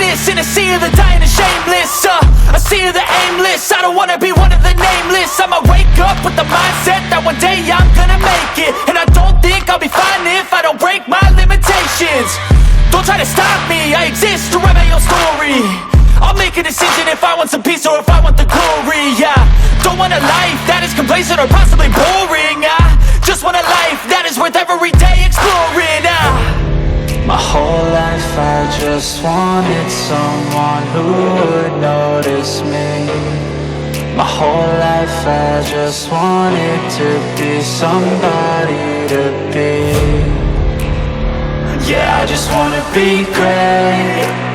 this in a sea of the dying and shameless, a sea of the aimless. I don't wanna be one of the nameless. I'ma wake up with the mindset that one day I'm gonna make it. And I don't think I'll be fine if I don't break my limitations. Don't try to stop me, I exist to write my own story. I'll make a decision if I want some peace or if I want the glory. Yeah, don't want a life that is complacent or possibly boring. I just want a life that is worth every day exploring. My whole life I just wanted someone who would notice me. My whole life I just wanted to be somebody to be. Yeah, I just wanna be great.